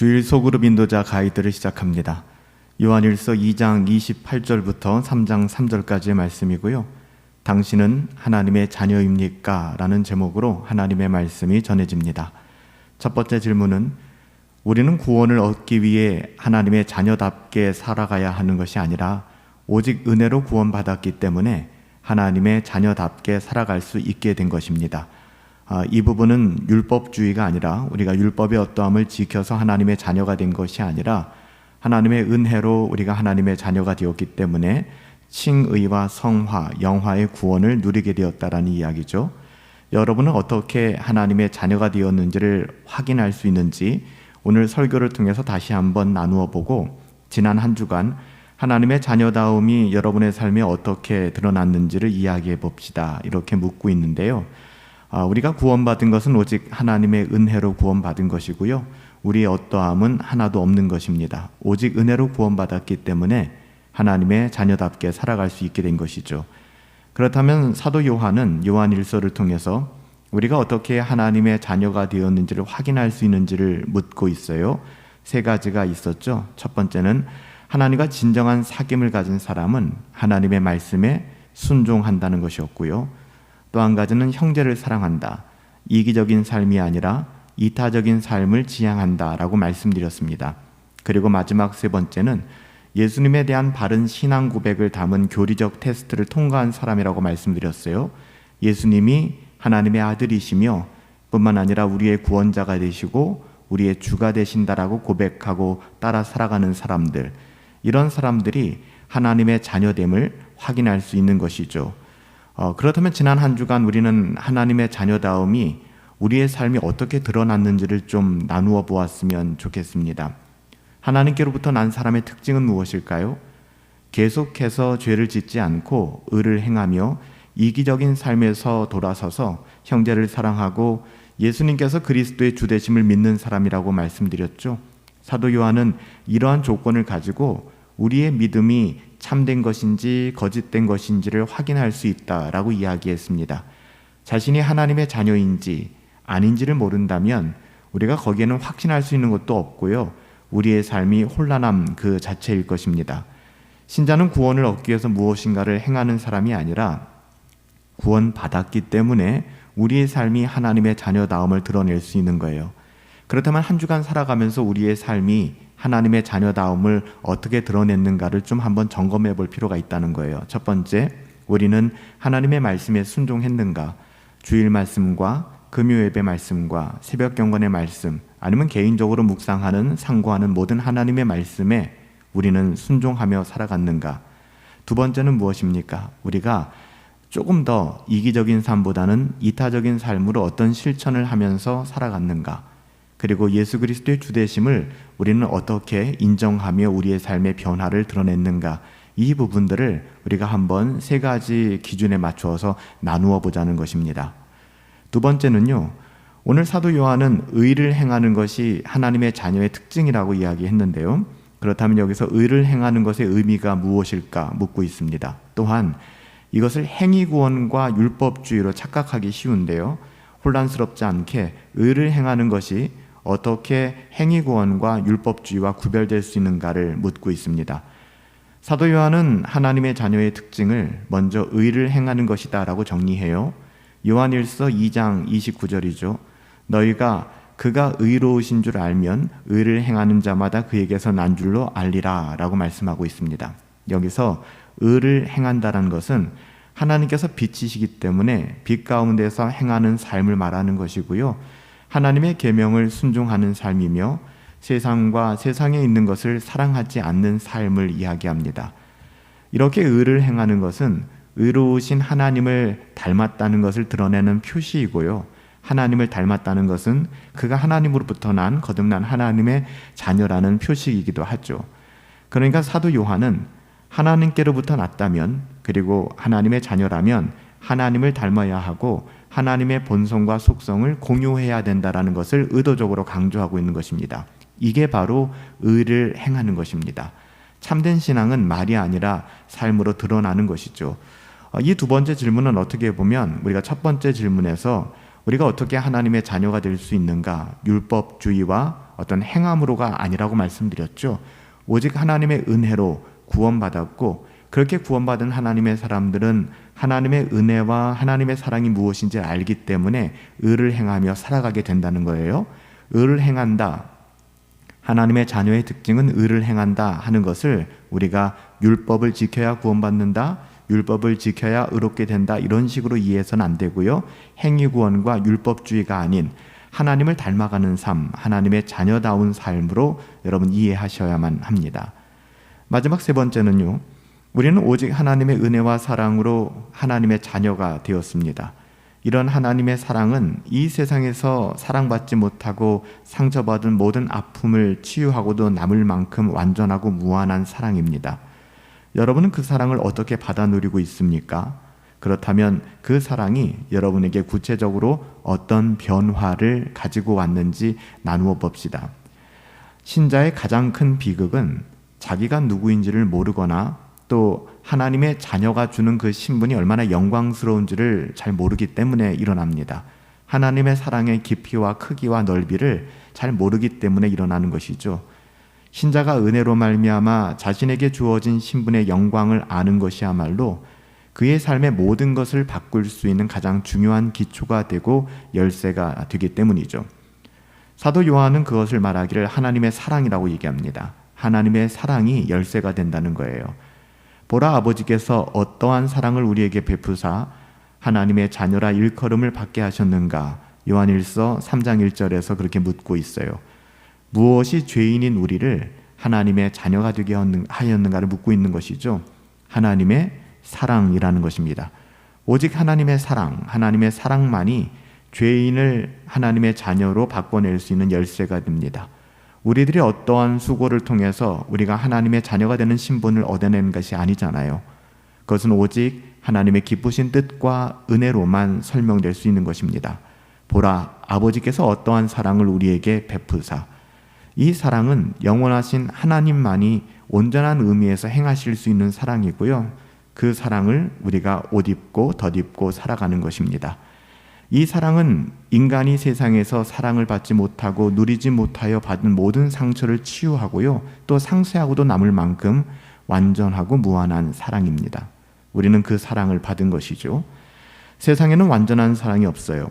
주일 소그룹 인도자 가이드를 시작합니다. 요한일서 2장 28절부터 3장 3절까지의 말씀이고요. 당신은 하나님의 자녀입니까? 라는 제목으로 하나님의 말씀이 전해집니다. 첫 번째 질문은 우리는 구원을 얻기 위해 하나님의 자녀답게 살아가야 하는 것이 아니라 오직 은혜로 구원받았기 때문에 하나님의 자녀답게 살아갈 수 있게 된 것입니다. 이 부분은 율법주의가 아니라 우리가 율법의 어떠함을 지켜서 하나님의 자녀가 된 것이 아니라 하나님의 은혜로 우리가 하나님의 자녀가 되었기 때문에 칭의와 성화, 영화의 구원을 누리게 되었다라는 이야기죠. 여러분은 어떻게 하나님의 자녀가 되었는지를 확인할 수 있는지 오늘 설교를 통해서 다시 한번 나누어 보고 지난 한 주간 하나님의 자녀다움이 여러분의 삶에 어떻게 드러났는지를 이야기해 봅시다. 이렇게 묻고 있는데요. 우리가 구원받은 것은 오직 하나님의 은혜로 구원받은 것이고요. 우리의 어떠함은 하나도 없는 것입니다. 오직 은혜로 구원받았기 때문에 하나님의 자녀답게 살아갈 수 있게 된 것이죠. 그렇다면 사도 요한은 요한일서를 통해서 우리가 어떻게 하나님의 자녀가 되었는지를 확인할 수 있는지를 묻고 있어요. 세 가지가 있었죠. 첫 번째는 하나님과 진정한 사귐을 가진 사람은 하나님의 말씀에 순종한다는 것이었고요. 또 한 가지는 형제를 사랑한다. 이기적인 삶이 아니라 이타적인 삶을 지향한다 라고 말씀드렸습니다. 그리고 마지막 세 번째는 예수님에 대한 바른 신앙 고백을 담은 교리적 테스트를 통과한 사람이라고 말씀드렸어요. 예수님이 하나님의 아들이시며 뿐만 아니라 우리의 구원자가 되시고 우리의 주가 되신다라고 고백하고 따라 살아가는 사람들, 이런 사람들이 하나님의 자녀됨을 확인할 수 있는 것이죠. 그렇다면 지난 한 주간 우리는 하나님의 자녀다움이 우리의 삶이 어떻게 드러났는지를 좀 나누어 보았으면 좋겠습니다. 하나님께로부터 난 사람의 특징은 무엇일까요? 계속해서 죄를 짓지 않고 의를 행하며 이기적인 삶에서 돌아서서 형제를 사랑하고 예수님께서 그리스도의 주되심을 믿는 사람이라고 말씀드렸죠. 사도 요한은 이러한 조건을 가지고 우리의 믿음이 참된 것인지 거짓된 것인지를 확인할 수 있다라고 이야기했습니다. 자신이 하나님의 자녀인지 아닌지를 모른다면 우리가 거기에는 확신할 수 있는 것도 없고요. 우리의 삶이 혼란함 그 자체일 것입니다. 신자는 구원을 얻기 위해서 무엇인가를 행하는 사람이 아니라 구원받았기 때문에 우리의 삶이 하나님의 자녀다움을 드러낼 수 있는 거예요. 그렇다면 한 주간 살아가면서 우리의 삶이 하나님의 자녀다움을 어떻게 드러냈는가를 좀 한번 점검해 볼 필요가 있다는 거예요. 첫 번째, 우리는 하나님의 말씀에 순종했는가? 주일 말씀과 금요예배 말씀과 새벽 경건의 말씀, 아니면 개인적으로 묵상하는 상고하는 모든 하나님의 말씀에 우리는 순종하며 살아갔는가? 두 번째는 무엇입니까? 우리가 조금 더 이기적인 삶보다는 이타적인 삶으로 어떤 실천을 하면서 살아갔는가? 그리고 예수 그리스도의 주되심을 우리는 어떻게 인정하며 우리의 삶의 변화를 드러냈는가? 이 부분들을 우리가 한번 세 가지 기준에 맞추어서 나누어 보자는 것입니다. 두 번째는요, 오늘 사도 요한은 의를 행하는 것이 하나님의 자녀의 특징이라고 이야기했는데요. 그렇다면 여기서 의를 행하는 것의 의미가 무엇일까 묻고 있습니다. 또한 이것을 행위구원과 율법주의로 착각하기 쉬운데요. 혼란스럽지 않게 의를 행하는 것이 어떻게 행위구원과 율법주의와 구별될 수 있는가를 묻고 있습니다. 사도 요한은 하나님의 자녀의 특징을 먼저 의를 행하는 것이다 라고 정리해요. 요한일서 2장 29절이죠. 너희가 그가 의로우신 줄 알면 의를 행하는 자마다 그에게서 난 줄로 알리라 라고 말씀하고 있습니다. 여기서 의를 행한다는 것은 하나님께서 빛이시기 때문에 빛 가운데서 행하는 삶을 말하는 것이고요. 하나님의 계명을 순종하는 삶이며 세상과 세상에 있는 것을 사랑하지 않는 삶을 이야기합니다. 이렇게 의를 행하는 것은 의로우신 하나님을 닮았다는 것을 드러내는 표시이고요. 하나님을 닮았다는 것은 그가 하나님으로부터 난 거듭난 하나님의 자녀라는 표시이기도 하죠. 그러니까 사도 요한은 하나님께로부터 났다면, 그리고 하나님의 자녀라면 하나님을 닮아야 하고 하나님의 본성과 속성을 공유해야 된다는 것을 의도적으로 강조하고 있는 것입니다. 이게 바로 의를 행하는 것입니다. 참된 신앙은 말이 아니라 삶으로 드러나는 것이죠. 이 두 번째 질문은 어떻게 보면 우리가 첫 번째 질문에서 우리가 어떻게 하나님의 자녀가 될 수 있는가? 율법주의와 어떤 행함으로가 아니라고 말씀드렸죠. 오직 하나님의 은혜로 구원받았고, 그렇게 구원받은 하나님의 사람들은 하나님의 은혜와 하나님의 사랑이 무엇인지 알기 때문에 의를 행하며 살아가게 된다는 거예요. 의를 행한다, 하나님의 자녀의 특징은 의를 행한다 하는 것을 우리가 율법을 지켜야 구원받는다, 율법을 지켜야 의롭게 된다, 이런 식으로 이해해서는 안 되고요. 행위구원과 율법주의가 아닌 하나님을 닮아가는 삶, 하나님의 자녀다운 삶으로 여러분 이해하셔야만 합니다. 마지막 세 번째는요, 우리는 오직 하나님의 은혜와 사랑으로 하나님의 자녀가 되었습니다. 이런 하나님의 사랑은 이 세상에서 사랑받지 못하고 상처받은 모든 아픔을 치유하고도 남을 만큼 완전하고 무한한 사랑입니다. 여러분은 그 사랑을 어떻게 받아 누리고 있습니까? 그렇다면 그 사랑이 여러분에게 구체적으로 어떤 변화를 가지고 왔는지 나누어 봅시다. 신자의 가장 큰 비극은 자기가 누구인지를 모르거나 또 하나님의 자녀가 주는 그 신분이 얼마나 영광스러운지를 잘 모르기 때문에 일어납니다. 하나님의 사랑의 깊이와 크기와 넓이를 잘 모르기 때문에 일어나는 것이죠. 신자가 은혜로 말미암아 자신에게 주어진 신분의 영광을 아는 것이야말로 그의 삶의 모든 것을 바꿀 수 있는 가장 중요한 기초가 되고 열쇠가 되기 때문이죠. 사도 요한은 그것을 말하기를 하나님의 사랑이라고 얘기합니다. 하나님의 사랑이 열쇠가 된다는 거예요. 보라, 아버지께서 어떠한 사랑을 우리에게 베푸사 하나님의 자녀라 일컬음을 받게 하셨는가? 요한일서 3장 1절에서 그렇게 묻고 있어요. 무엇이 죄인인 우리를 하나님의 자녀가 되게 하였는가를 묻고 있는 것이죠. 하나님의 사랑이라는 것입니다. 오직 하나님의 사랑, 하나님의 사랑만이 죄인을 하나님의 자녀로 바꿔낼 수 있는 열쇠가 됩니다. 우리들이 어떠한 수고를 통해서 우리가 하나님의 자녀가 되는 신분을 얻어내는 것이 아니잖아요. 그것은 오직 하나님의 기쁘신 뜻과 은혜로만 설명될 수 있는 것입니다. 보라, 아버지께서 어떠한 사랑을 우리에게 베푸사. 이 사랑은 영원하신 하나님만이 온전한 의미에서 행하실 수 있는 사랑이고요. 그 사랑을 우리가 옷 입고 덧입고 살아가는 것입니다. 이 사랑은 인간이 세상에서 사랑을 받지 못하고 누리지 못하여 받은 모든 상처를 치유하고요, 또 상쇄하고도 남을 만큼 완전하고 무한한 사랑입니다. 우리는 그 사랑을 받은 것이죠. 세상에는 완전한 사랑이 없어요.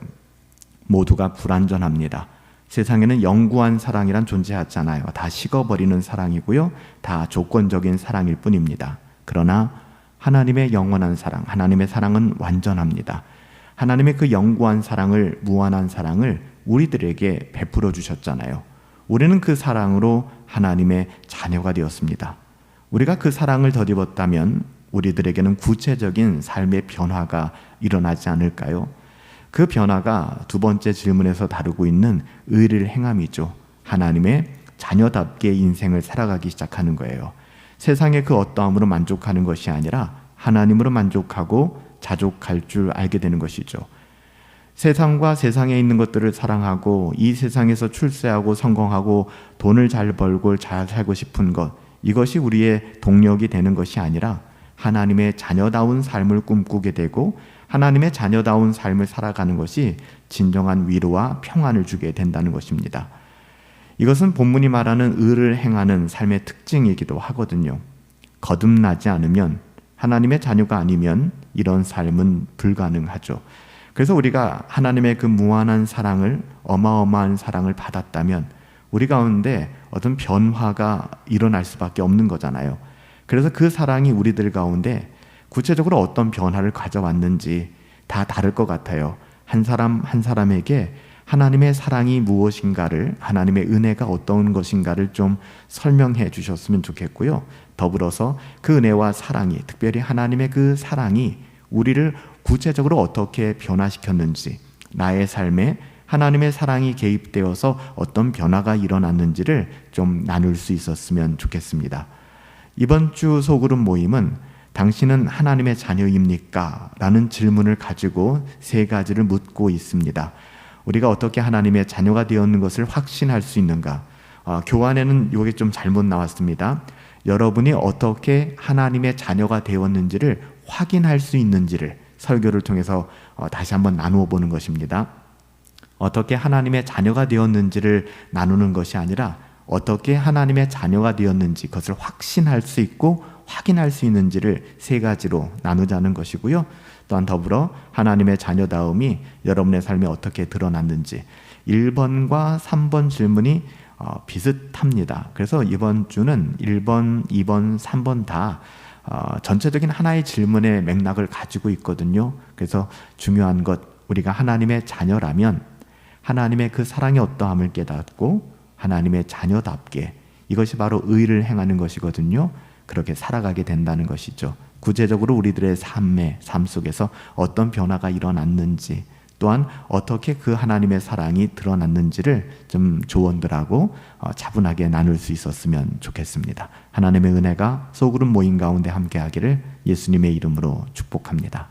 모두가 불완전합니다. 세상에는 영구한 사랑이란 존재하잖아요. 다 식어버리는 사랑이고요, 다 조건적인 사랑일 뿐입니다. 그러나 하나님의 영원한 사랑, 하나님의 사랑은 완전합니다. 하나님의 그 영구한 사랑을, 무한한 사랑을 우리들에게 베풀어 주셨잖아요. 우리는 그 사랑으로 하나님의 자녀가 되었습니다. 우리가 그 사랑을 덧입었다면 우리들에게는 구체적인 삶의 변화가 일어나지 않을까요? 그 변화가 두 번째 질문에서 다루고 있는 의를 행함이죠. 하나님의 자녀답게 인생을 살아가기 시작하는 거예요. 세상의 그 어떠함으로 만족하는 것이 아니라 하나님으로 만족하고 자족할 줄 알게 되는 것이죠. 세상과 세상에 있는 것들을 사랑하고 이 세상에서 출세하고 성공하고 돈을 잘 벌고 잘 살고 싶은 것, 이것이 우리의 동력이 되는 것이 아니라 하나님의 자녀다운 삶을 꿈꾸게 되고 하나님의 자녀다운 삶을 살아가는 것이 진정한 위로와 평안을 주게 된다는 것입니다. 이것은 본문이 말하는 의를 행하는 삶의 특징이기도 하거든요. 거듭나지 않으면, 하나님의 자녀가 아니면 이런 삶은 불가능하죠. 그래서 우리가 하나님의 그 무한한 사랑을, 어마어마한 사랑을 받았다면 우리 가운데 어떤 변화가 일어날 수밖에 없는 거잖아요. 그래서 그 사랑이 우리들 가운데 구체적으로 어떤 변화를 가져왔는지 다 다를 것 같아요. 한 사람 한 사람에게 하나님의 사랑이 무엇인가를, 하나님의 은혜가 어떤 것인가를 좀 설명해 주셨으면 좋겠고요. 더불어서 그 은혜와 사랑이, 특별히 하나님의 그 사랑이 우리를 구체적으로 어떻게 변화시켰는지, 나의 삶에 하나님의 사랑이 개입되어서 어떤 변화가 일어났는지를 좀 나눌 수 있었으면 좋겠습니다. 이번 주 소그룹 모임은 당신은 하나님의 자녀입니까? 라는 질문을 가지고 세 가지를 묻고 있습니다. 우리가 어떻게 하나님의 자녀가 되었는 것을 확신할 수 있는가? 교환에는 이게 좀 잘못 나왔습니다. 여러분이 어떻게 하나님의 자녀가 되었는지를 확인할 수 있는지를 설교를 통해서 다시 한번 나누어 보는 것입니다. 어떻게 하나님의 자녀가 되었는지를 나누는 것이 아니라 어떻게 하나님의 자녀가 되었는지 그것을 확신할 수 있고 확인할 수 있는지를 세 가지로 나누자는 것이고요. 또한 더불어 하나님의 자녀다움이 여러분의 삶에 어떻게 드러났는지 1번과 3번 질문이 비슷합니다. 그래서 이번 주는 1번, 2번, 3번 다 전체적인 하나의 질문의 맥락을 가지고 있거든요. 그래서 중요한 것, 우리가 하나님의 자녀라면 하나님의 그 사랑의 어떠함을 깨닫고 하나님의 자녀답게, 이것이 바로 의를 행하는 것이거든요. 그렇게 살아가게 된다는 것이죠. 구체적으로 우리들의 삶 속에서 어떤 변화가 일어났는지, 또한 어떻게 그 하나님의 사랑이 드러났는지를 좀 조언들하고 차분하게 나눌 수 있었으면 좋겠습니다. 하나님의 은혜가 소그룹 모임 가운데 함께하기를 예수님의 이름으로 축복합니다.